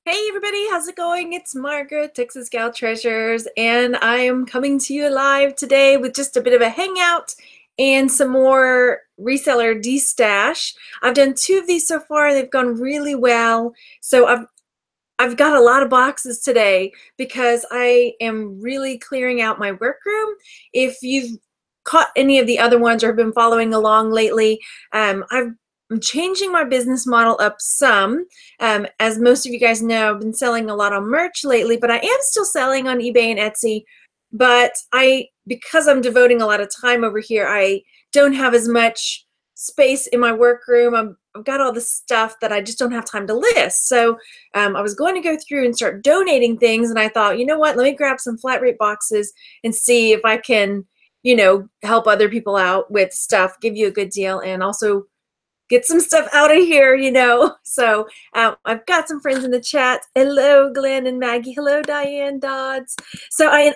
Hey everybody, how's it going? It's Margaret, Texas Gal Treasures, and I am coming to you live today with just a bit of a hangout and some more reseller destash. I've done 2 of these so far. They've gone really well. So I've got a lot of boxes today because I am really clearing out my workroom. If you've caught any of the other ones or have been following along lately, I'm changing my business model up some. As most of you guys know, I've been selling a lot on merch lately, but I am still selling on eBay and Etsy. But because I'm devoting a lot of time over here, I don't have as much space in my workroom. I've got all the stuff that I just don't have time to list. So I was going to go through and start donating things, and I thought, you know what, let me grab some flat rate boxes and see if I can, help other people out with stuff, give you a good deal, and also get some stuff out of here, So I've got some friends in the chat. Hello, Glenn and Maggie. Hello, Diane Dodds. So I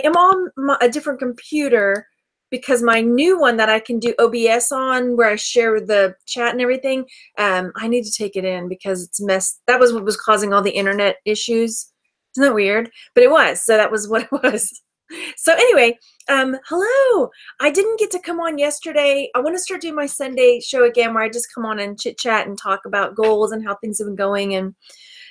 am on a different computer because my new one that I can do OBS on, where I share the chat and everything, I need to take it in because it's messed. That was what was causing all the internet issues. Isn't that weird? But it was. So that was what it was. So anyway, hello. I didn't get to come on yesterday. I want to start doing my Sunday show again where I just come on and chit chat and talk about goals and how things have been going. And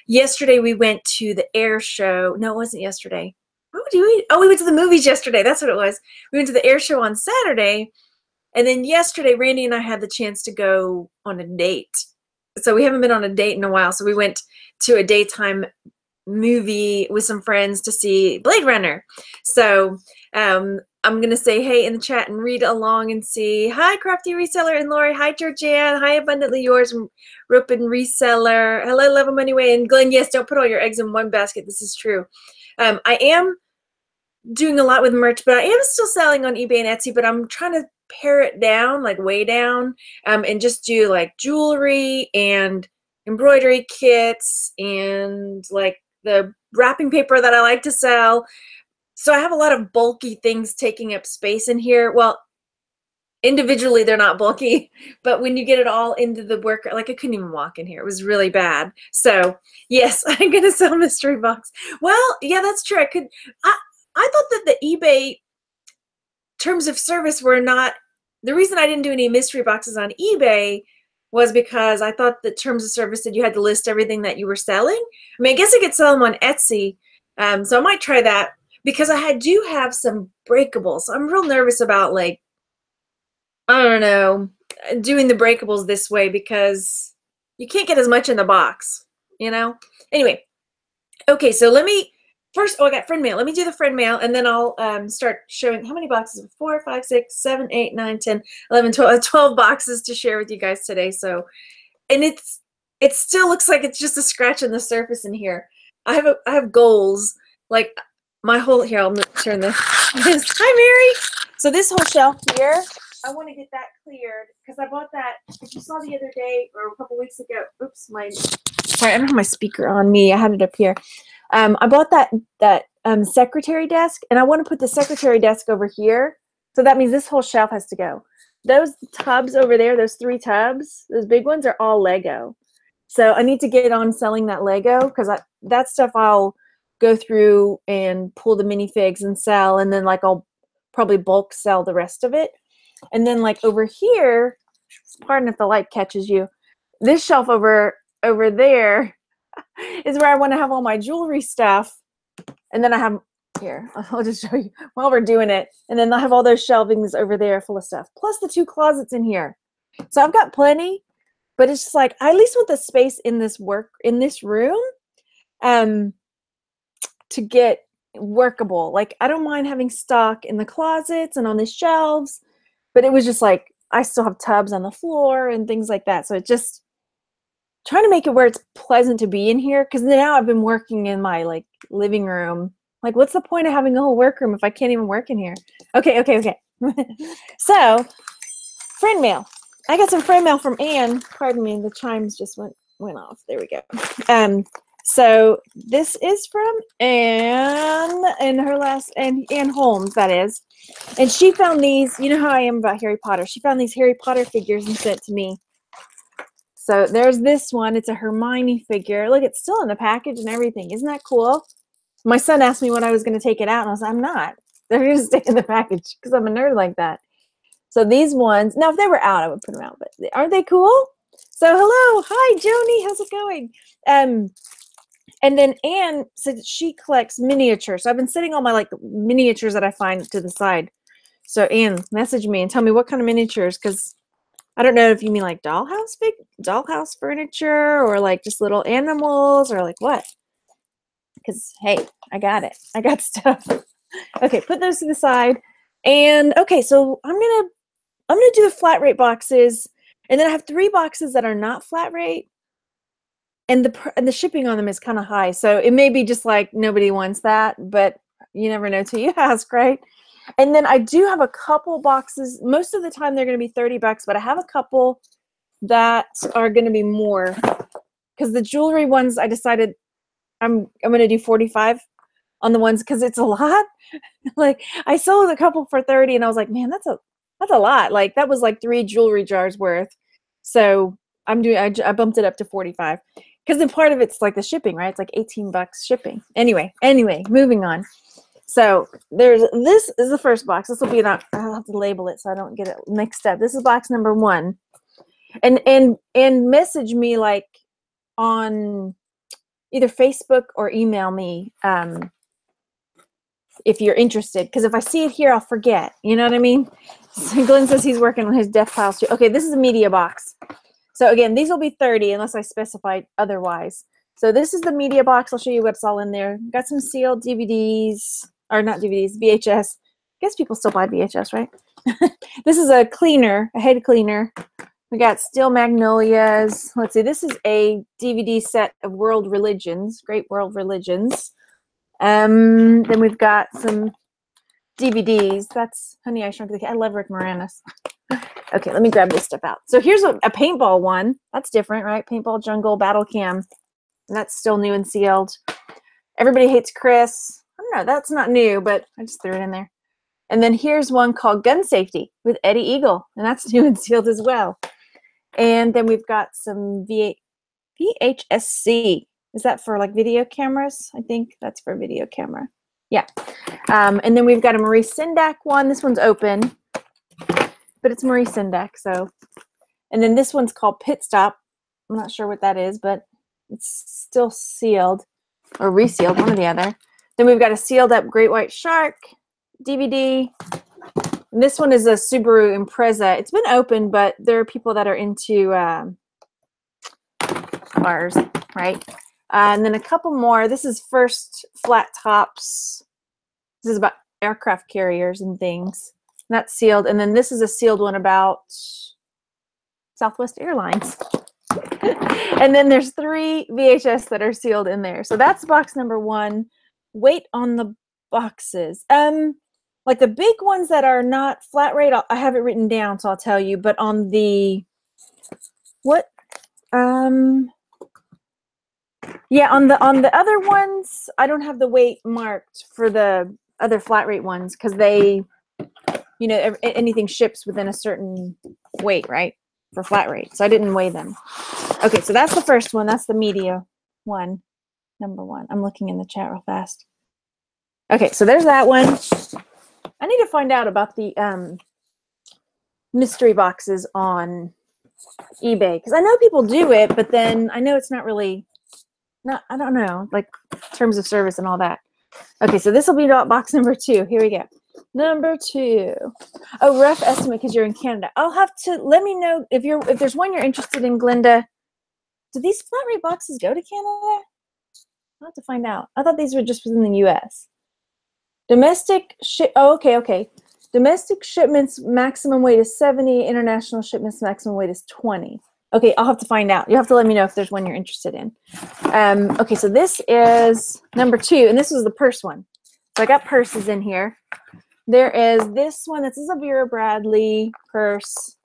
yesterday we went to the air show. No, it wasn't yesterday. What did we? Oh, we went to the movies yesterday. That's what it was. We went to the air show on Saturday. And then yesterday, Randy and I had the chance to go on a date. So we haven't been on a date in a while. So we went to a daytime movie with some friends to see Blade Runner. So I'm going to say hey in the chat and read along and see. Hi, Crafty Reseller and Lori. Hi, Georgianne. Hi, Abundantly Yours and Rope and Reseller. Hello, Love 'em Anyway. And Glenn, yes, don't put all your eggs in one basket. This is true. I am doing a lot with merch, but I am still selling on eBay and Etsy, but I'm trying to pare it down, like way down, and just do like jewelry and embroidery kits and like the wrapping paper that I like to sell. So I have a lot of bulky things taking up space in here. Well, individually they're not bulky, but when you get it all into the work, like I couldn't even walk in here. It was really bad. So yes, I'm gonna sell mystery box. Well, yeah, that's true. I thought that the eBay terms of service were not, the reason I didn't do any mystery boxes on eBay was because I thought the terms of service said you had to list everything that you were selling. I mean, I guess I could sell them on Etsy, so I might try that because I do have some breakables. So I'm real nervous about, like, I don't know, doing the breakables this way because you can't get as much in the box, Anyway, okay, so let me first. Oh, I got friend mail. Let me do the friend mail, and then I'll start showing how many boxes. 4, 5, 6, 7, 8, 9, 10, 11, 12. 12 boxes to share with you guys today. So, and it still looks like it's just a scratch on the surface in here. I have goals, like my whole here. I'm gonna turn this. Hi, Mary. So this whole shelf here, I want to get that cleared because I bought that. If you saw the other day or a couple weeks ago. Oops, sorry, I don't have my speaker on me. I had it up here. I bought that secretary desk, and I want to put the secretary desk over here. So that means this whole shelf has to go. Those tubs over there, those 3 tubs, those big ones are all Lego. So I need to get on selling that Lego because that stuff I'll go through and pull the minifigs and sell, and then like I'll probably bulk sell the rest of it. And then like over here, pardon if the light catches you, this shelf over there is where I want to have all my jewelry stuff. And then I have here, I'll just show you while we're doing it. And then I have all those shelvings over there full of stuff, plus the 2 closets in here. So I've got plenty, but it's just like, I at least want the space in this room to get workable. Like, I don't mind having stock in the closets and on the shelves, but it was just like, I still have tubs on the floor and things like that. So it just, trying to make it where it's pleasant to be in here, because now I've been working in my like living room. Like, what's the point of having a whole workroom if I can't even work in here? Okay. So, friend mail. I got some friend mail from Anne. Pardon me, the chimes just went off. There we go. So this is from Anne and her last, and Anne Holmes, that is. And she found these. You know how I am about Harry Potter. She found these Harry Potter figures and sent to me. So there's this one. It's a Hermione figure. Look, it's still in the package and everything. Isn't that cool? My son asked me when I was going to take it out, and I was like, I'm not. They're going to stay in the package because I'm a nerd like that. So these ones, now if they were out, I would put them out, but aren't they cool? So hello, hi Joni, how's it going? And then Anne said she collects miniatures. So I've been setting all my like miniatures that I find to the side. So Anne, message me and tell me what kind of miniatures, because I don't know if you mean like dollhouse furniture, or like just little animals, or like what? Because hey, I got it. I got stuff. Okay, put those to the side. And okay, so I'm gonna do the flat rate boxes, and then I have 3 boxes that are not flat rate, and the shipping on them is kind of high. So it may be just like nobody wants that, but you never know till you ask, right? And then I do have a couple boxes. Most of the time they're going to be $30, but I have a couple that are going to be more, because the jewelry ones I decided I'm going to do 45 on the ones because it's a lot. Like I sold a couple for 30, and I was like, man, that's a lot. Like that was like 3 jewelry jars worth. So I bumped it up to 45, because then part of it's like the shipping, right? It's like $18 shipping. Anyway, moving on. So this is the first box. This will be I'll have to label it so I don't get it mixed up. This is box number 1. And message me like on either Facebook or email me if you're interested, because if I see it here, I'll forget. You know what I mean? So Glenn says he's working on his death piles too. Okay, this is a media box. So again, these will be 30 unless I specify otherwise. So this is the media box. I'll show you what's all in there. Got some sealed DVDs, or not DVDs, VHS. I guess people still buy VHS, right? This is a cleaner, a head cleaner. We got Steel Magnolias. Let's see, this is a DVD set of world religions, great world religions. Then we've got some DVDs. That's Honey, I Shrunk the Kids. I love Rick Moranis. Okay, let me grab this stuff out. So here's a paintball one. That's different, right? Paintball Jungle Battle Cam. And that's still new and sealed. Everybody Hates Chris. I don't know, that's not new, but I just threw it in there. And then here's one called Gun Safety with Eddie Eagle, and that's new and sealed as well. And then we've got some VHSC. Is that for like video cameras? I think that's for video camera. Yeah. And then we've got a Marie Sendak one. This one's open, but it's Marie Sendak. So, and then this one's called Pit Stop. I'm not sure what that is, but it's still sealed or resealed, one or the other. Then we've got a sealed up Great White Shark DVD. And this one is a Subaru Impreza. It's been open, but there are people that are into cars, right? And then a couple more. This is First Flat Tops. This is about aircraft carriers and things. And that's sealed. And then this is a sealed one about Southwest Airlines. And then there's 3 VHS that are sealed in there. So that's box number 1. Wait on the boxes. Like the big ones that are not flat rate, I have it written down, so I'll tell you. But on the yeah, on the other ones, I don't have the weight marked for the other flat rate ones, because they, you know, anything ships within a certain weight, right, for flat rate. So I didn't weigh them. Okay, so that's the first one. That's the media one, number 1. I'm looking in the chat real fast. Okay, so there's that one. I need to find out about the mystery boxes on eBay, because I know people do it, but then I know it's not really, I don't know, like terms of service and all that. Okay, so this will be box number 2. Here we go. Number 2. Oh, rough estimate because you're in Canada. I'll have to, let me know if there's one you're interested in, Glinda. Do these flat rate boxes go to Canada? I'll have to find out. I thought these were just within the US. Domestic okay. Domestic shipments maximum weight is 70. International shipments maximum weight is 20. Okay, I'll have to find out. You'll have to let me know if there's one you're interested in. Okay, so this is number 2, and this was the purse one. So I got purses in here. There is this one. This is a Vera Bradley purse,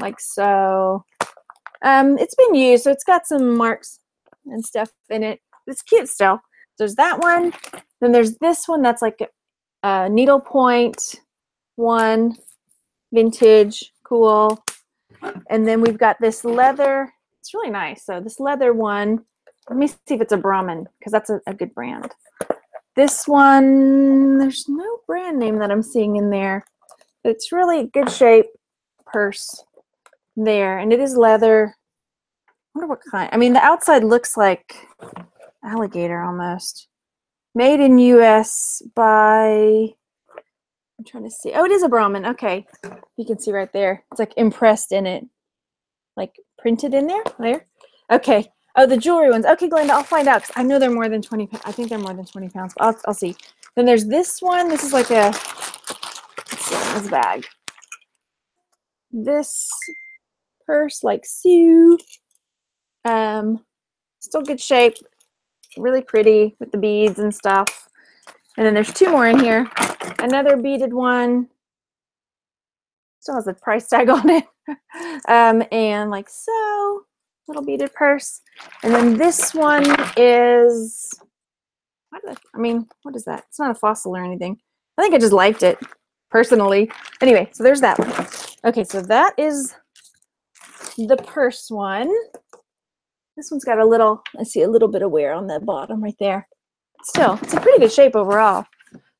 like so. It's been used, so it's got some marks and stuff in it. It's cute still. There's that one. Then there's this one that's like a needlepoint one, vintage, cool. And then we've got this leather It's really nice. So this leather one, let me see if it's a Brahmin, because that's a good brand. This one, there's no brand name that I'm seeing in there. It's really good shape purse there, and it is leather. I wonder what kind. I mean, the outside looks like alligator almost. Made in US by, I'm trying to see. Oh, it is a Brahmin. Okay. You can see right there. It's like impressed in it. Like printed in there. There. Okay. Oh, the jewelry ones. Okay, Glenda, I'll find out because I know they're more than 20 pounds. I think they're more than 20 pounds. I'll see. Then there's this one. This is like a, let's see, this bag. This purse, like Sue. Still good shape. Really pretty with the beads and stuff. And then there's two more in here. Another beaded one. Still has a price tag on it. And like so, little beaded purse. And then this one is, I mean, what is that? It's not a fossil or anything. I think I just liked it personally. Anyway, so there's that one. Okay, so that is the purse one. This one's got a little, I see a little bit of wear on the bottom right there. Still, it's a pretty good shape overall.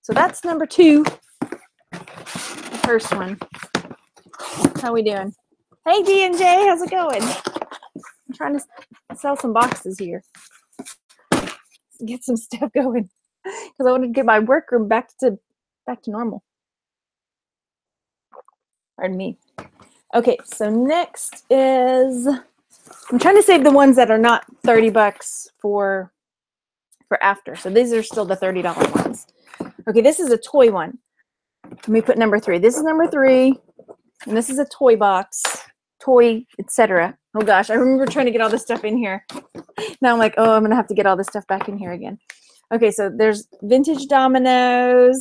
So that's number 2. The first one. How we doing? Hey D&J, how's it going? I'm trying to sell some boxes here. Get some stuff going. Because I wanted to get my workroom back to normal. Pardon me. Okay, so next is, I'm trying to save the ones that are not 30 bucks for after. So these are still the $30 ones. Okay, this is a toy one. Let me put number 3. This is number 3, and this is a toy box, toy, etc. Oh gosh, I remember trying to get all this stuff in here. Now I'm like, oh, I'm gonna have to get all this stuff back in here again. Okay, so there's vintage dominoes,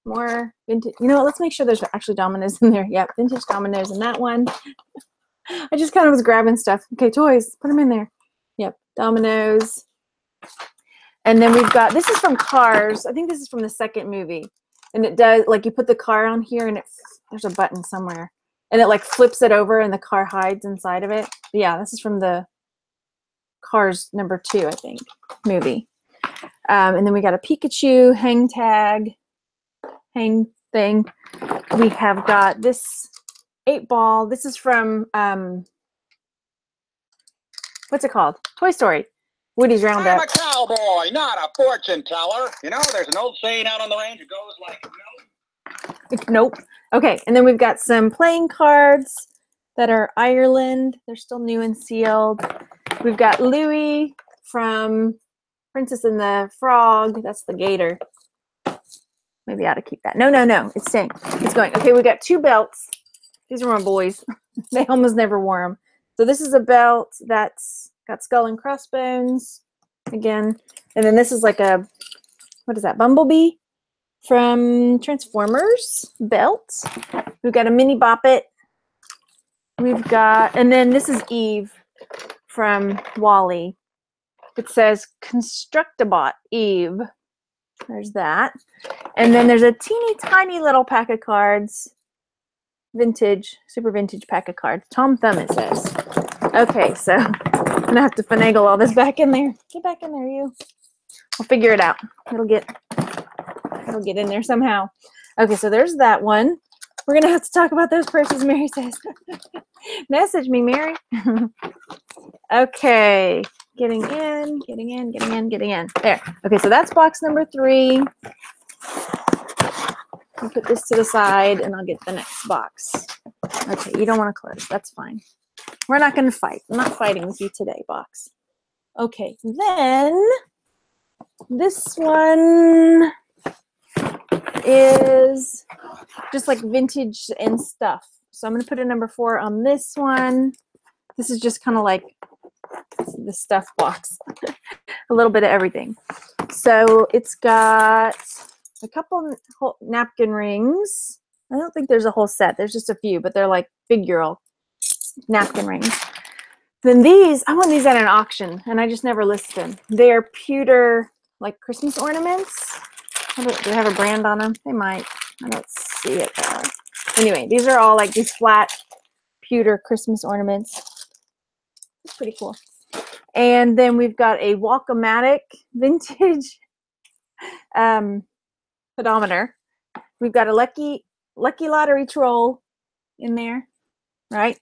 more vintage. You know what? Let's make sure there's actually dominoes in there. Yep, vintage dominoes in that one. I just kind of was grabbing stuff. Okay, toys, put them in there. Yep, dominoes. And then we've got, this is from Cars. I think this is from the second movie. And it does, like you put the car on here and there's a button somewhere. And it like flips it over and the car hides inside of it. But yeah, this is from the Cars number 2, I think, movie. And then we got a Pikachu hang tag, hang thing. We have got this 8-ball. This is from, what's it called? Toy Story. Woody's Roundup. I'm a cowboy, not a fortune teller. You know, there's an old saying out on the range. It goes like, nope. Nope. Okay, and then we've got some playing cards that are Ireland. They're still new and sealed. We've got Louis from Princess and the Frog. That's the gator. Maybe I ought to keep that. No, no, no. It's staying. It's going. Okay, we got 2 belts. These are my boys. They almost never wore them. So this is a belt that's got skull and crossbones again. And then this is like a, what is that, Bumblebee from Transformers belt. We've got a mini Bop It. We've got, and then this is Eve from Wall-E. It says Constructabot Eve. There's that. And then there's a teeny tiny little pack of cards. Vintage, super vintage pack of cards. Tom Thumb, it says. Okay, so I'm gonna have to finagle all this back in there. Get back in there, you. We'll figure it out. It'll get in there somehow. Okay, so there's that one. We're gonna have to talk about those purses, Mary says. Message me, Mary. Okay, getting in. There. Okay, so that's box number 3. I'll put this to the side and I'll get the next box. Okay, you don't want to close. That's fine. We're not going to fight. I'm not fighting with you today, box. Okay, then this one is just like vintage and stuff. So I'm going to put a number 4 on this one. This is just kind of like the stuff box. A little bit of everything. So it's got a couple napkin rings. I don't think there's a whole set. There's just a few, but they're like figural napkin rings. Then these, I want these at an auction, and I just never listed them. They are pewter, like Christmas ornaments. Do they have a brand on them? They might. I don't see it though. Anyway, these are all like these flat pewter Christmas ornaments. It's pretty cool. And then we've got a Walk-O-Matic vintage pedometer. We've got a lucky lottery troll in there, right?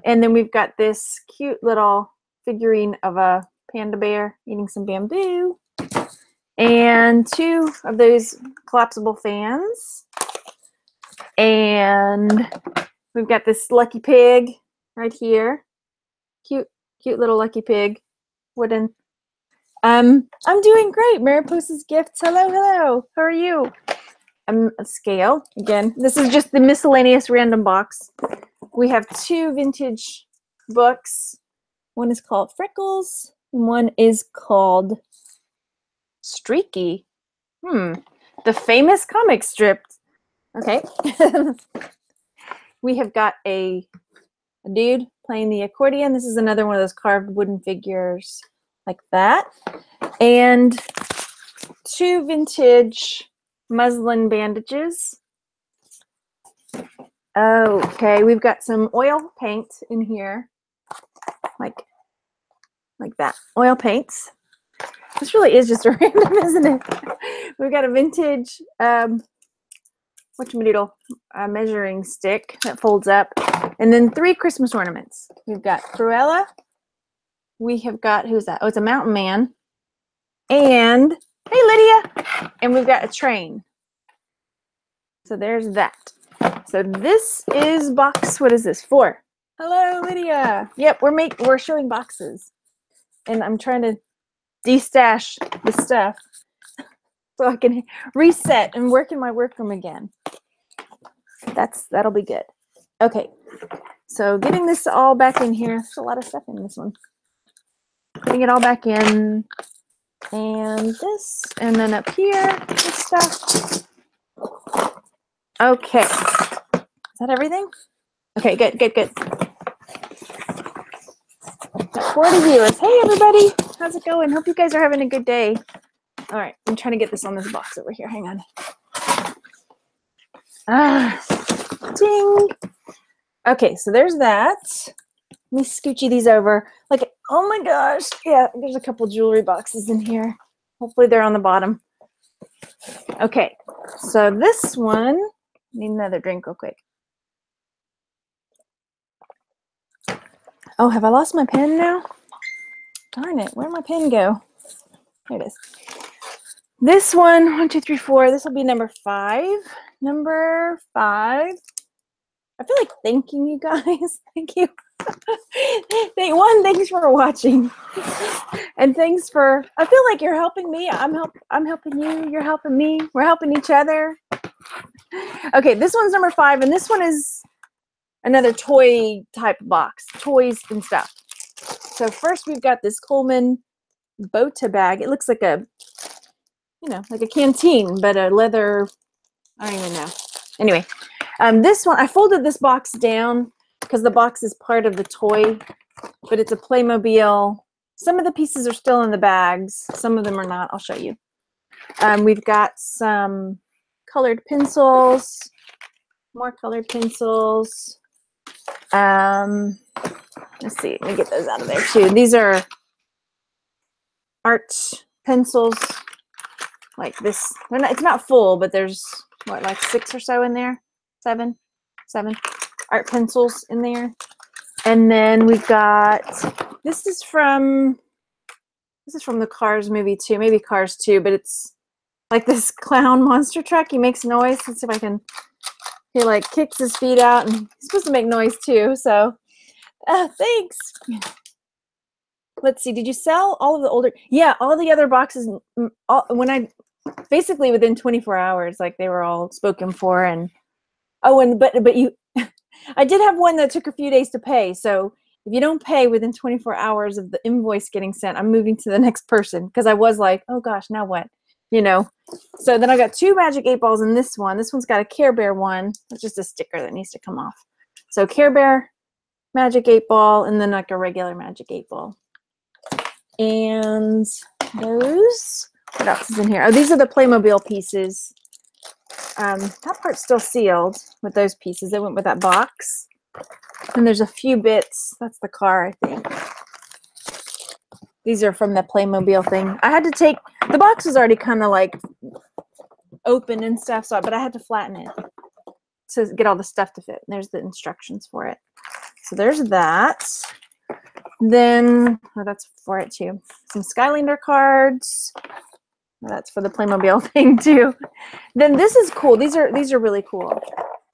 And then we've got this cute little figurine of a panda bear eating some bamboo. And 2 of those collapsible fans. And we've got this lucky pig right here. Cute little lucky pig. Wooden. I'm doing great. Mariposa's Gifts. Hello. How are you? A scale. Again, this is just the miscellaneous random box. We have 2 vintage books. One is called Freckles, and one is called Streaky. The famous comic strip. Okay. We have got a dude playing the accordion. This is another one of those carved wooden figures like that. And 2 vintage muslin bandages. Okay, we've got some oil paint in here. Like that. Oil paints. This really is just a random, isn't it? We've got a vintage whatchamadoodle measuring stick that folds up. And then 3 Christmas ornaments. We've got Cruella. We have got, who's that? Oh, it's a mountain man. And, hey, Lydia. And we've got a train. So there's that. So this is box, what is this? 4. Hello, Lydia. Yep, we're showing boxes. And I'm trying to destash the stuff so I can reset and work in my workroom again. That'll be good. Okay, so getting this all back in here. There's a lot of stuff in this one. Getting it all back in, and this, and then up here, this stuff. Okay, is that everything? Okay, good. Got 40 viewers. Hey, everybody. How's it going? Hope you guys are having a good day. All right, I'm trying to get this on this box over here. Hang on. Ding. Okay, so there's that. Let me scoochie these over. Like, oh my gosh. Yeah, there's a couple jewelry boxes in here. Hopefully they're on the bottom. Okay, so this one, need another drink real quick. Oh, have I lost my pen now? Darn it, where'd my pen go? Here it is. This one, 1, 2, 3, 4. This will be number 5. Number 5. I feel like thanking you guys. Thank you. Thanks for watching. And thanks for, I feel like you're helping me. I'm helping you. You're helping me. We're helping each other. Okay, this one's number 5, and this one is another toy type box, toys and stuff. So first we've got this Coleman Bota bag. It looks like a, like a canteen, but a leather, I don't even know. Anyway, this one, I folded this box down because the box is part of the toy, but it's a Playmobil. Some of the pieces are still in the bags. Some of them are not. I'll show you. We've got some colored pencils, more colored pencils. Let's see, let me get those out of there too. These are art pencils like this. It's not full, but there's what, like 6 or so in there? 7 art pencils in there. And then we've got, this is from the Cars movie too, maybe Cars 2, but it's like this clown monster truck. He makes noise. Let's see if I can, he like kicks his feet out, and he's supposed to make noise too, so thanks. Let's see, did you sell all of the older? Yeah, all the other boxes, basically within 24 hours, like they were all spoken for. And but you I did have one that took a few days to pay, so if you don't pay within 24 hours of the invoice getting sent, I'm moving to the next person, because I was like, oh gosh, now what? So then I got 2 Magic 8 balls in this one. This one's got a Care Bear one. It's just a sticker that needs to come off. So Care Bear, Magic 8 ball, and then like a regular Magic 8 ball. And those, what else is in here? Oh, these are the Playmobil pieces. That part's still sealed with those pieces. They went with that box. And there's a few bits. That's the car, I think. These are from the Playmobil thing. I had to take, the box was already kind of like open and stuff, so but I had to flatten it to get all the stuff to fit. And there's the instructions for it. So there's that. Then, oh, that's for it too. Some Skylander cards. That's for the Playmobil thing too. Then this is cool. These are really cool.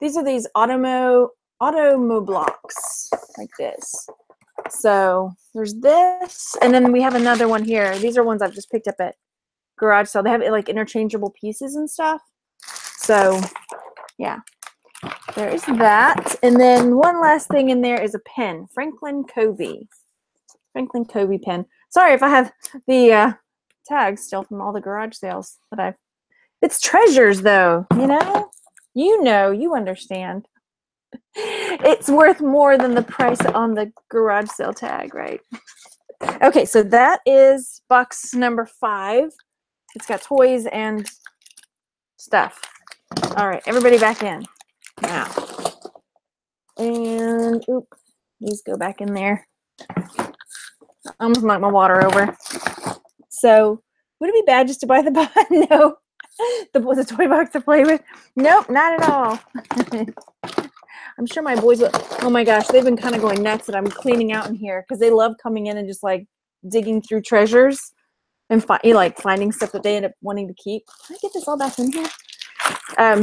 These are these Automo blocks like this. So there's this, and then we have another one here. These are ones I've just picked up at garage sale. They have like interchangeable pieces and stuff. So yeah, there is that. And then one last thing in there is a pen, Franklin Covey pen. Sorry if I have the tags still from all the garage sales that I've. It's treasures though, you understand. It's worth more than the price on the garage sale tag, right? Okay, so that is box number 5. It's got toys and stuff. All right, everybody back in now. And these go back in there. I almost knocked my water over. So would it be bad just to buy the box? No. The toy box to play with? Nope, not at all. I'm sure my boys will. Oh my gosh, they've been kind of going nuts that I'm cleaning out in here because they love coming in and just like digging through treasures and finding stuff that they end up wanting to keep. Can I get this all back in here?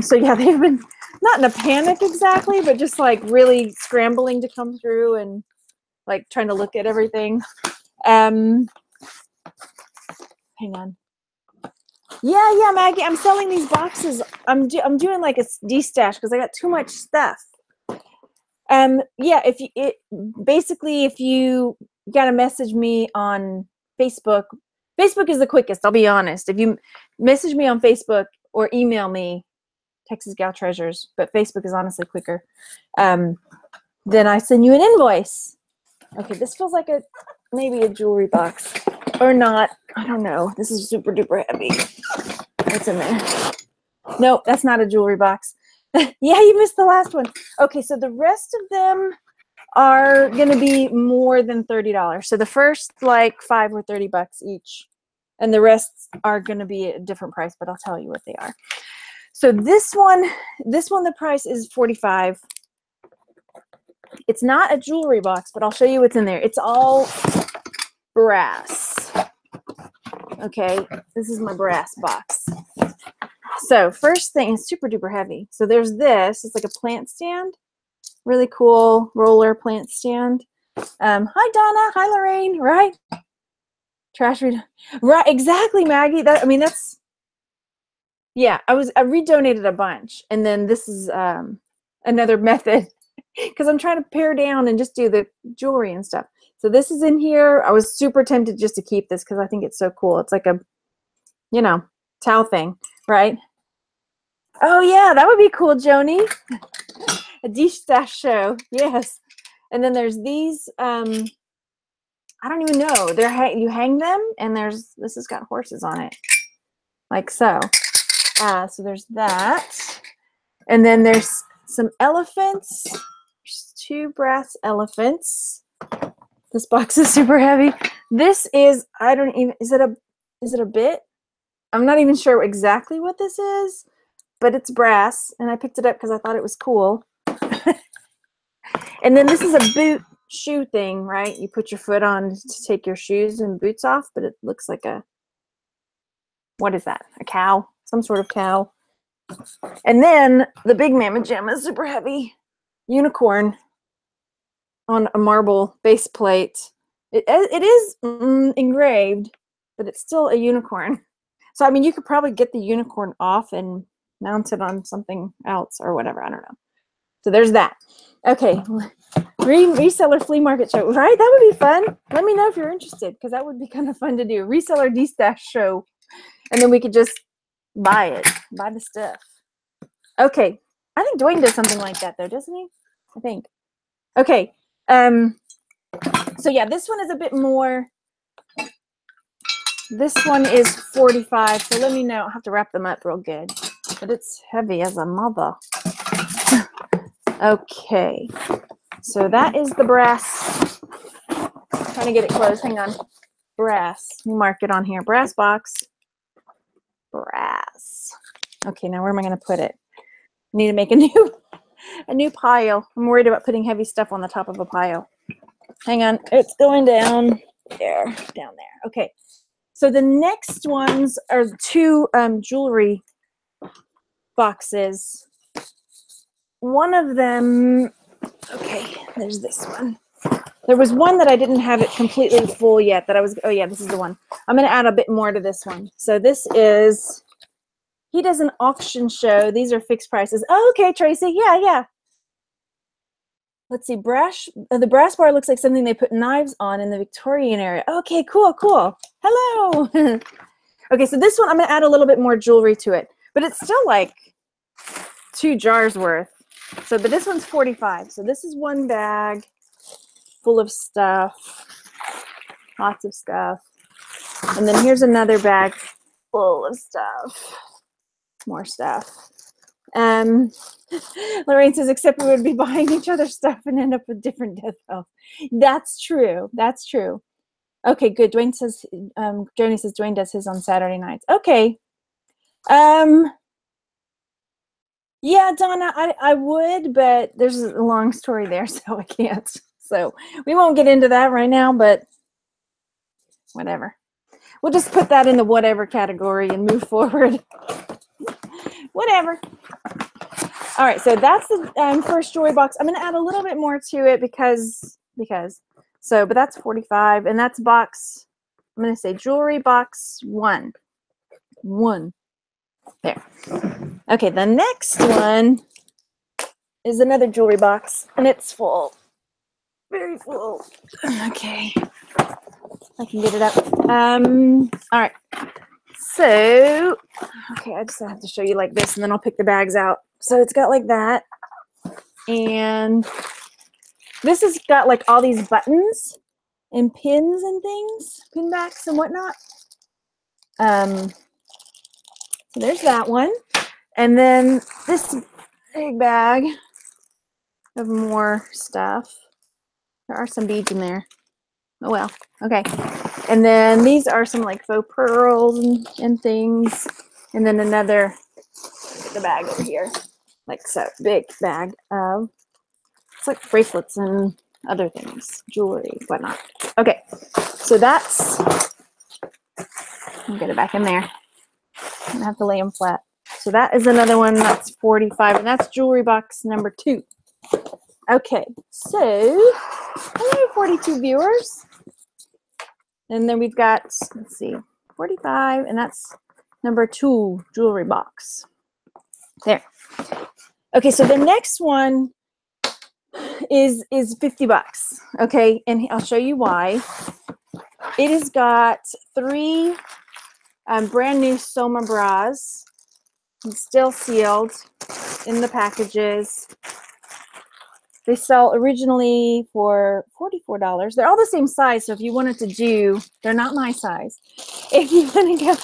So yeah, they've been not in a panic exactly, but just like really scrambling to come through and like trying to look at everything. Hang on. Yeah, Maggie, I'm selling these boxes. I'm doing like a destash because I got too much stuff. Yeah, if you gotta message me on Facebook. Facebook is the quickest, I'll be honest. If you message me on Facebook or email me, Texas Gal Treasures, but Facebook is honestly quicker. Then I send you an invoice. Okay, this feels like maybe a jewelry box or not. I don't know. This is super duper heavy. What's in there? Nope, that's not a jewelry box. Yeah, you missed the last one. Okay, so the rest of them are going to be more than $30. So the first like 5 or $30 each, and the rest are going to be a different price, but I'll tell you what they are. So this one, the price is $45. It's not a jewelry box, but I'll show you what's in there. It's all brass. Okay, this is my brass box. So first thing, it's super duper heavy. So there's this. It's like a plant stand. Really cool roller plant stand. Hi Donna. Hi Lorraine. Right? Trash read. Right. Exactly, Maggie. That's. Yeah. I redonated a bunch, and then this is another method because I'm trying to pare down and just do the jewelry and stuff. So this is in here. I was super tempted just to keep this because I think it's so cool. It's like a, towel thing, right? Oh yeah, that would be cool, Joni. A Destash show, yes. And then there's these. I don't even know. You hang them, and this has got horses on it, like so. So there's that, and then there's some elephants. There's 2 brass elephants. This box is super heavy. This is, is it a bit? I'm not even sure exactly what this is, but it's brass, and I picked it up because I thought it was cool. And then this is a boot shoe thing, right? You put your foot on to take your shoes and boots off, but it looks like what is that? A cow? Some sort of cow. And then the big Mama Jamma is super heavy. Unicorn on a marble base plate. It is engraved, but it's still a unicorn. So, you could probably get the unicorn off and mount it on something else or whatever. I don't know. So there's that. Okay. Reseller flea market show, right? That would be fun. Let me know if you're interested because that would be kind of fun to do. Reseller destash show. And then we could just buy the stuff. Okay. I think Dwayne does something like that though, doesn't he? I think. Okay. So yeah, this one is a bit more. This one is $45. So let me know. I'll have to wrap them up real good. But it's heavy as a mother. Okay. So that is the brass. I'm trying to get it closed. Hang on. brass. Let me mark it on here. Brass box. Brass. Okay, now where am I going to put it? I need to make a new pile. I'm worried about putting heavy stuff on the top of a pile. Hang on, it's going down there, down there. Okay, so the next ones are two jewelry boxes. One of them, okay, there's this one. There was one that I didn't have it completely full yet that I was, oh yeah, this is the one. I'm going to add a bit more to this one. So this is, he does an auction show. These are fixed prices. Oh, okay, Tracy. Yeah. Let's see. The brass bar looks like something they put knives on in the Victorian era. Okay, cool. Hello. Okay, so this one, I'm going to add a little bit more jewelry to it. But it's still like 2 jars worth. So, but this one's $45. So this is one bag full of stuff. Lots of stuff. And then here's another bag full of stuff. More stuff. Lorraine says, except we would be buying each other stuff and end up with different death cells. That's true. Okay, good. Joni says Dwayne does his on Saturday nights. Okay. Yeah, Donna, I would, but there's a long story there, so I can't. So we won't get into that right now, but whatever. We'll just put that in the whatever category and move forward. Whatever. All right, so that's the first jewelry box. I'm going to add a little bit more to it because. So, but that's 45, and that's box. I'm going to say jewelry box 1. There. Okay, the next one is another jewelry box, and it's full. Very full. Okay. I can get it up. All right. So, okay, I just have to show you like this, and then I'll pick the bags out. So it's got like that. And this has got like all these buttons and pins and things, pin backs and whatnot. So there's that one. And then this big bag of more stuff. There are some beads in there. Oh well, okay. And then these are some like faux pearls and things. And then another, look at the bag over here. Like so, big bag of, it's like bracelets and other things, jewelry, whatnot. Okay, so that's, I'll get it back in there. I'm gonna have to lay them flat. So that is another one, that's 45, and that's jewelry box number 2. Okay, so hello 42 viewers. And then we've got, let's see, 45, and that's number 2 jewelry box. There. Okay, so the next one is $50. Okay, and I'll show you why. It has got 3 brand new Soma bras, still sealed in the packages. They sell originally for $44. They're all the same size, so if you wanted to do, they're not my size. If you want to go,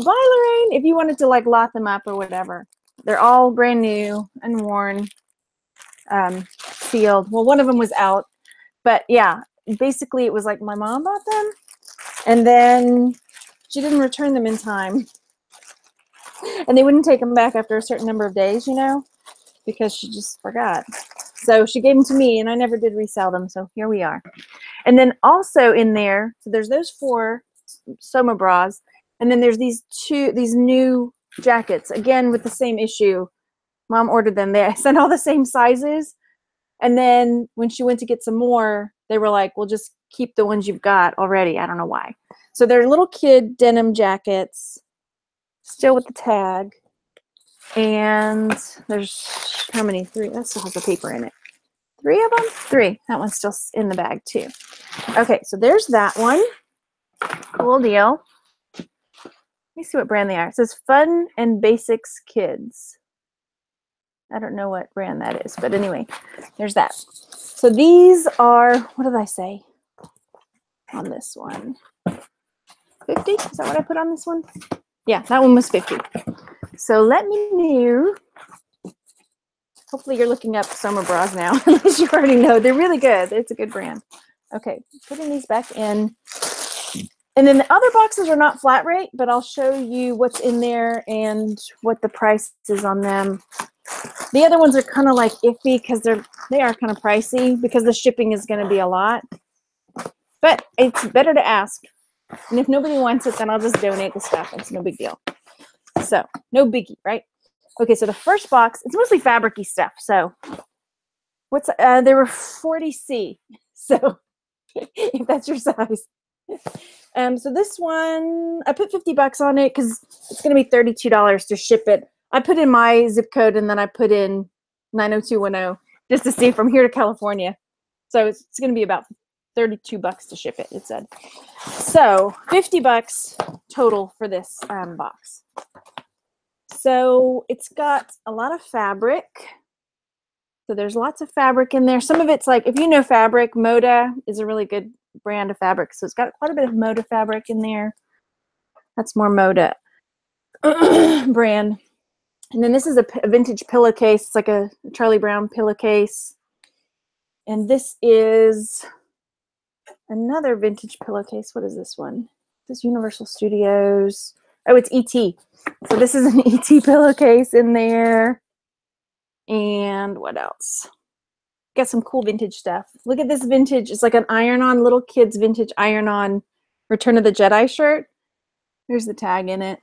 bye Lorraine, if you wanted to like lot them up or whatever, they're all brand new, unworn, sealed. Well, one of them was out, but yeah, basically it was like my mom bought them, and then she didn't return them in time, and they wouldn't take them back after a certain number of days, you know, because she just forgot. So she gave them to me, and I never did resell them. So here we are. And then also in there, so there's those 4 Soma bras, and then there's these new jackets, again with the same issue. Mom ordered them. I sent all the same sizes, and then when she went to get some more, they were like, "Well, just keep the ones you've got already." I don't know why. So they're little kid denim jackets, still with the tag. And there's how many? 3. That still has the paper in it. 3 of them? 3. That one's still in the bag too. Okay, so there's that one. Cool deal. Let me see what brand they are. It says Fun and Basics Kids. I don't know what brand that is, but anyway, there's that. So these are, what did I say on this one? 50? Is that what I put on this one? Yeah, that one was 50. So let me know. Hopefully you're looking up Soma bras now, unless you already know. They're really good. It's a good brand. Okay, putting these back in And then the other boxes are not flat rate, but I'll show you what's in there and what the price is on them. The other ones are kind of like iffy because they are kind of pricey because the shipping is going to be a lot. But it's better to ask. And if nobody wants it, then I'll just donate the stuff. It's no big deal. So no biggie, right? Okay, so the first box, it's mostly fabric-y stuff. So what's there were 40C. So if that's your size. So this one, I put $50 on it because it's going to be $32 to ship it. I put in my zip code and then I put in 90210 just to see from here to California. So it's going to be about $32 to ship it, it said. So $50 total for this box. So it's got a lot of fabric. So there's lots of fabric in there. Some of it's like, if you know fabric, Moda is a really good brand of fabric. So it's got quite a bit of Moda fabric in there. That's more Moda brand. And then this is a vintage pillowcase. It's like a Charlie Brown pillowcase. And this is another vintage pillowcase. What is this one? This is Universal Studios. Oh, it's ET. So this is an ET pillowcase in there. And what else? Got some cool vintage stuff. Look at this vintage. It's like an iron-on, little kids vintage iron-on Return of the Jedi shirt. There's the tag in it.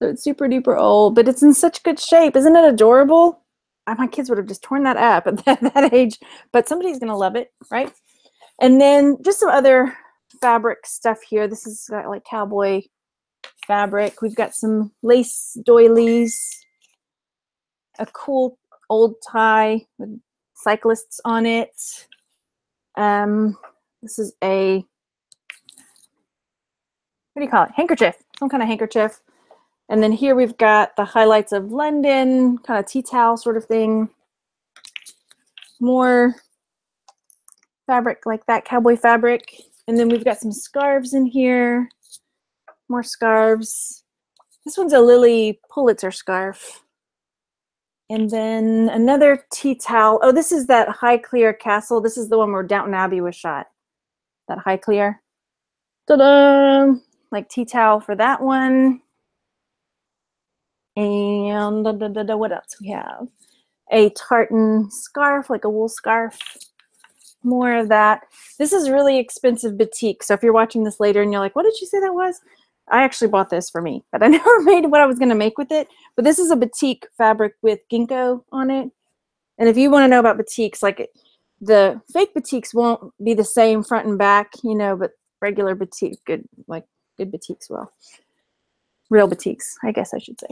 So it's super duper old, but it's in such good shape. Isn't it adorable? My kids would have just torn that up at that age, but somebody's going to love it, right? And then just some other fabric stuff here. This is got like cowboy fabric. We've got some lace doilies, a cool old tie with cyclists on it. This is a, what do you call it? Handkerchief, some kind of handkerchief. And then here we've got the highlights of London, kind of tea towel sort of thing. More fabric like that, cowboy fabric. And then we've got some scarves in here. More scarves. This one's a Lily Pulitzer scarf. And then another tea towel. Oh, this is that Highclere Castle. This is the one where Downton Abbey was shot. That Highclere. Ta-da! Like tea towel for that one. And what else we have? A tartan scarf, like a wool scarf. More of that. This is really expensive batik. So if you're watching this later and you're like, what did you say that was? I actually bought this for me, but I never made what I was going to make with it. But this is a batik fabric with ginkgo on it. And if you want to know about batiks, like the fake batiks won't be the same front and back, you know, but regular batik, good batiks will. Real batiks, I guess I should say.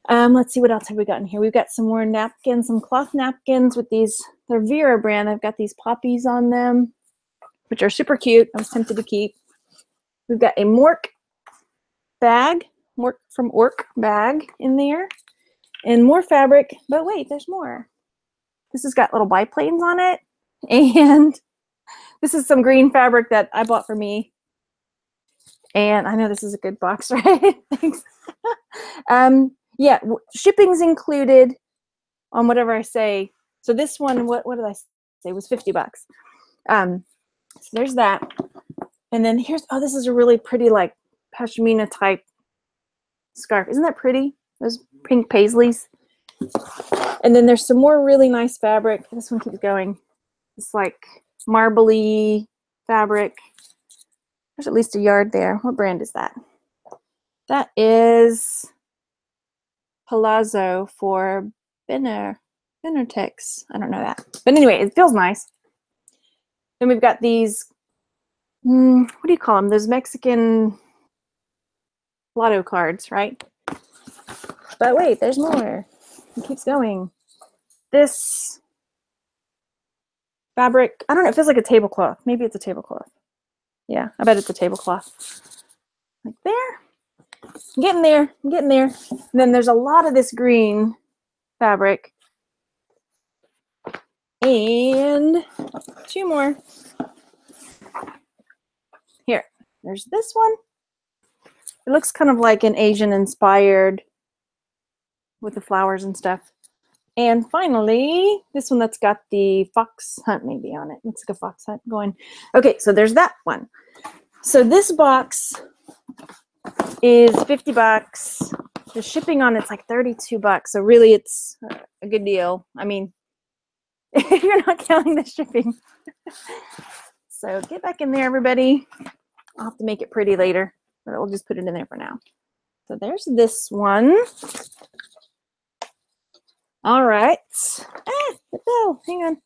Let's see what else have we got in here. We've got some more napkins, some cloth napkins with these. They're Vera brand. I've got these poppies on them, which are super cute. I was tempted to keep. We've got a Mork bag, Mork from Ork bag in there, and more fabric. But wait, there's more. This has got little biplanes on it, and this is some green fabric that I bought for me. And I know this is a good box, right? Thanks. Yeah, shipping's included on whatever I say. So this one, what did I say? It was $50. So there's that. And then here's, oh, this is a really pretty like pashmina type scarf. Isn't that pretty? Those pink paisleys. And then there's some more really nice fabric. This one keeps going. It's like marbly fabric. There's at least a yard there. What brand is that? That is Palazzo for Benertex. I don't know that. But anyway, it feels nice. Then we've got these, what do you call them? Those Mexican lotto cards, right? But wait, there's more. It keeps going. This fabric, I don't know, it feels like a tablecloth. Maybe it's a tablecloth. Yeah, I bet it's a tablecloth. Like there. I'm getting there. I'm getting there. And then there's a lot of this green fabric. And two more. Here. There's this one. It looks kind of like an Asian inspired with the flowers and stuff. And finally, this one that's got the fox hunt maybe on it. Looks like a fox hunt going. Okay, so there's that one. So this box is 50 bucks. The shipping on it's like 32 bucks. So really it's a good deal. I mean, if you're not counting the shipping. So get back in there, everybody. I'll have to make it pretty later, but we'll just put it in there for now. So there's this one. All right. No, hang on.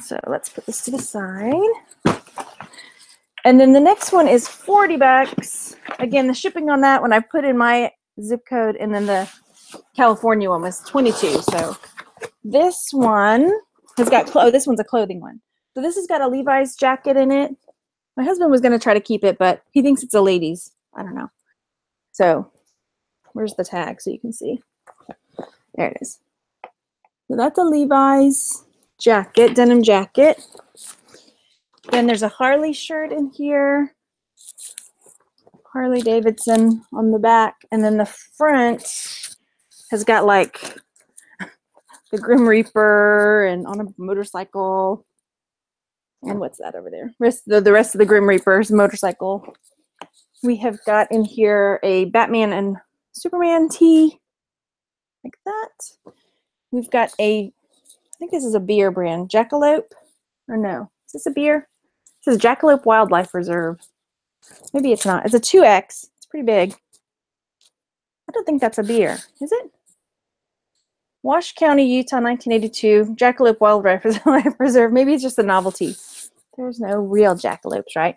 So let's put this to the side. And then the next one is 40 bucks. Again, the shipping on that one, I put in my zip code, and then the California one was 22. So this one has got, oh, this one's a clothing one. So this has got a Levi's jacket in it. My husband was going to try to keep it, but he thinks it's a lady's. I don't know. So where's the tag so you can see? There it is. So that's a Levi's jacket, denim jacket. Then there's a Harley shirt in here. Harley Davidson on the back. And then the front has got like the Grim Reaper and on a motorcycle. And what's that over there? The rest of the Grim Reaper's motorcycle. We have got in here a Batman and Superman tee, like that. We've got a, I think this is a beer brand, Jackalope, or no, is this a beer? This is Jackalope Wildlife Reserve. Maybe it's not. It's a 2X. It's pretty big. I don't think that's a beer, is it? Wash County, Utah, 1982, Jackalope Wildlife Reserve. Maybe it's just a novelty. There's no real jackalopes, right?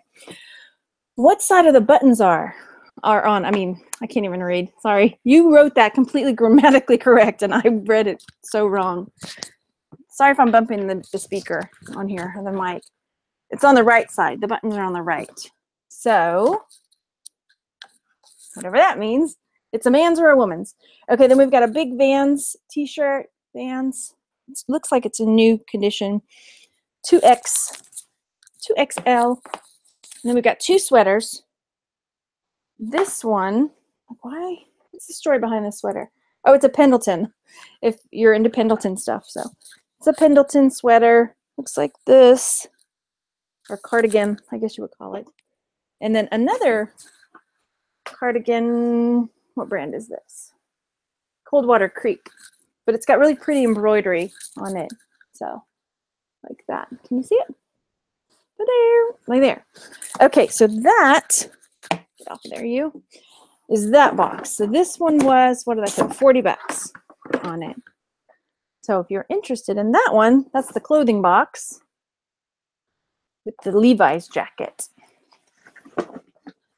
What side of the buttons are on? I mean, I can't even read. Sorry. You wrote that completely grammatically correct, and I read it so wrong. Sorry if I'm bumping the speaker on here, or the mic. It's on the right side. The buttons are on the right. So, whatever that means, it's a man's or a woman's. Okay, then we've got a big Vans t-shirt. Vans. It looks like it's in new condition. 2XL. And then we've got two sweaters. This one, why? What's the story behind this sweater? Oh, it's a Pendleton, if you're into Pendleton stuff. So it's a Pendleton sweater. Looks like this. Or cardigan, I guess you would call it. And then another cardigan. What brand is this? Coldwater Creek. But it's got really pretty embroidery on it. So, like that. Can you see it? There, right there. Okay, so that, get off of there, you, is that box. So this one was, what did I put? 40 bucks on it. So if you're interested in that one, that's the clothing box with the Levi's jacket.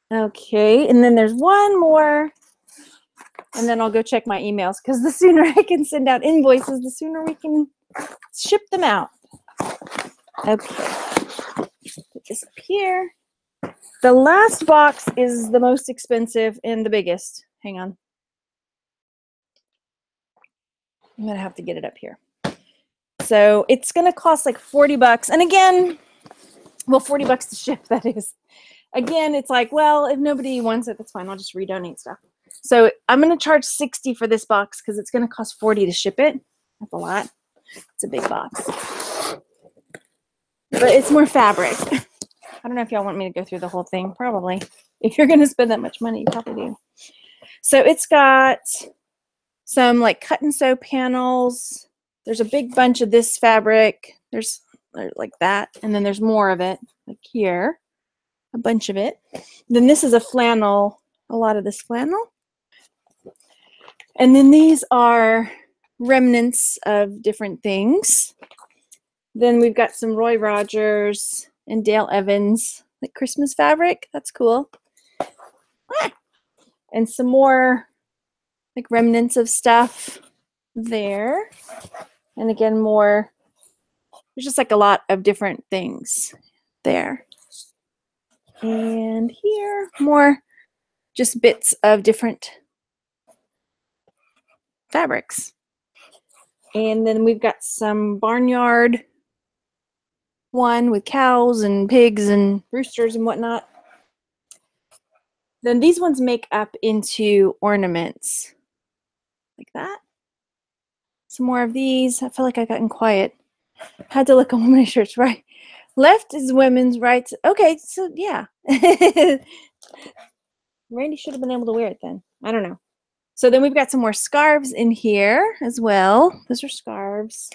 Okay, and then there's one more, and then I'll go check my emails, because the sooner I can send out invoices, the sooner we can ship them out. Okay. Put this up here. The last box is the most expensive and the biggest. Hang on. I'm going to have to get it up here. So it's going to cost like 40 bucks. And again, well, 40 bucks to ship, that is. Again, it's like, well, if nobody wants it, that's fine. I'll just redonate stuff. So I'm going to charge 60 for this box because it's going to cost 40 to ship it. That's a lot. It's a big box. But it's more fabric. I don't know if y'all want me to go through the whole thing. Probably. If you're going to spend that much money, you probably do. So it's got some like cut and sew panels. There's a big bunch of this fabric. There's like that. And then there's more of it, like here. A bunch of it. Then this is a flannel. A lot of this flannel. And then these are remnants of different things. Then we've got some Roy Rogers and Dale Evans, like Christmas fabric. That's cool. And some more like remnants of stuff there. And again, more, there's just like a lot of different things there. And here, more just bits of different fabrics. And then we've got some barnyard one with cows and pigs and roosters and whatnot. Then these ones make up into ornaments like that. Some more of these. I feel like I got quiet. Had to look on my shirts, right? Left is women's rights. Okay, so yeah. Randy should have been able to wear it then. I don't know. So then we've got some more scarves in here as well. Those are scarves.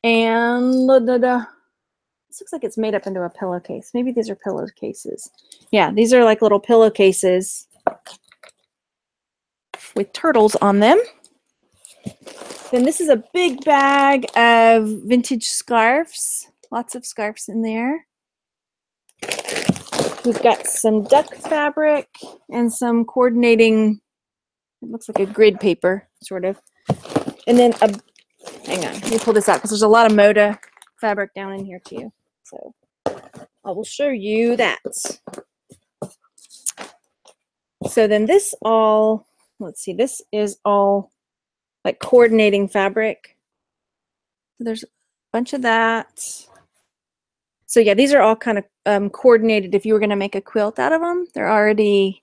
And this looks like it's made up into a pillowcase. Maybe these are pillowcases. Yeah, these are like little pillowcases with turtles on them. Then this is a big bag of vintage scarves. Lots of scarves in there. We've got some duck fabric and some coordinating, it looks like a grid paper, sort of. And then hang on, let me pull this out because there's a lot of Moda fabric down in here too. So I will show you that. So then this all, let's see, this is all like coordinating fabric. So there's a bunch of that. So yeah, these are all kind of coordinated. If you were going to make a quilt out of them, they're already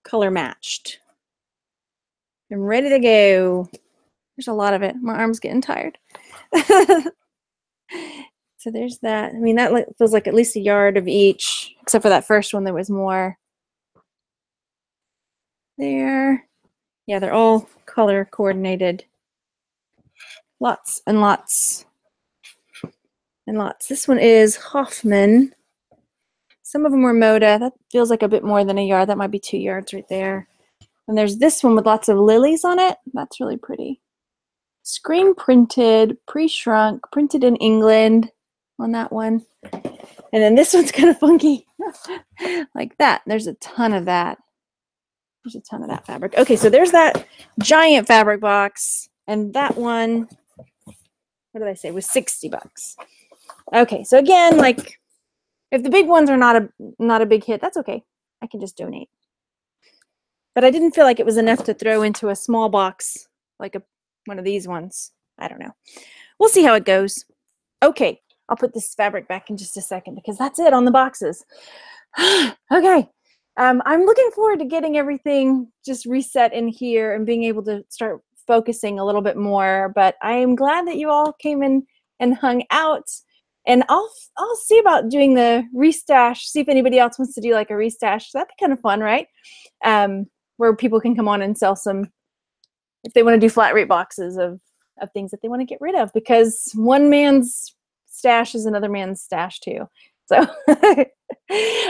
color matched. I'm ready to go. There's a lot of it. My arm's getting tired. So there's that. I mean, that feels like at least a yard of each, except for that first one, there was more. There. Yeah, they're all color coordinated. Lots and lots and lots. This one is Hoffman. Some of them were Moda. That feels like a bit more than a yard. That might be 2 yards right there. And there's this one with lots of lilies on it. That's really pretty. Screen printed, pre-shrunk, printed in England on that one. And then this one's kind of funky. Like that. There's a ton of that. There's a ton of that fabric. Okay, so there's that giant fabric box. And that one, what did I say, was 60 bucks. Okay, so again, like if the big ones are not a big hit, that's okay. I can just donate. But I didn't feel like it was enough to throw into a small box, like one of these ones. I don't know. We'll see how it goes. Okay, I'll put this fabric back in just a second because that's it on the boxes. Okay, I'm looking forward to getting everything just reset in here and being able to start focusing a little bit more. But I am glad that you all came in and hung out. And I'll see about doing the restash, see if anybody else wants to do like a restash. That'd be kind of fun, right? Where people can come on and sell some, if they want to do flat rate boxes of things that they want to get rid of, because one man's stash is another man's stash too. So,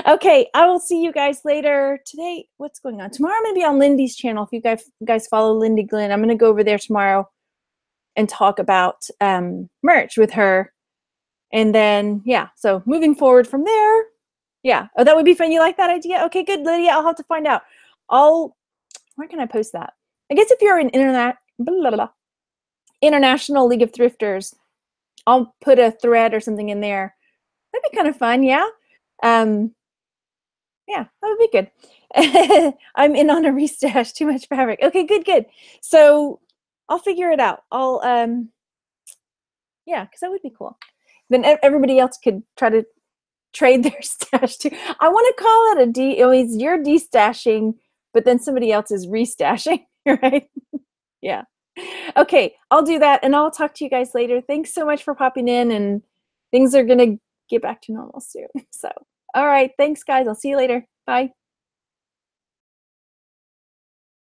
okay, I will see you guys later. Today, what's going on? Tomorrow I'm going to be on Lindy's channel. If you guys follow Lindy Glenn, I'm going to go over there tomorrow and talk about merch with her. And then, yeah, so moving forward from there, yeah. Oh, that would be fun. You like that idea? Okay, good, Lydia. I'll have to find out. Where can I post that? I guess if you're an International League of Thrifters, I'll put a thread or something in there. That'd be kind of fun, yeah? Yeah, that would be good. I'm in on a restash, too much fabric. Okay, good. So I'll figure it out. Yeah, because that would be cool. Then everybody else could try to trade their stash too. I want to call it you're destashing, but then somebody else is restashing, right? Yeah. Okay, I'll do that and I'll talk to you guys later. Thanks so much for popping in, and things are going to get back to normal soon. So, all right, thanks guys. I'll see you later. Bye.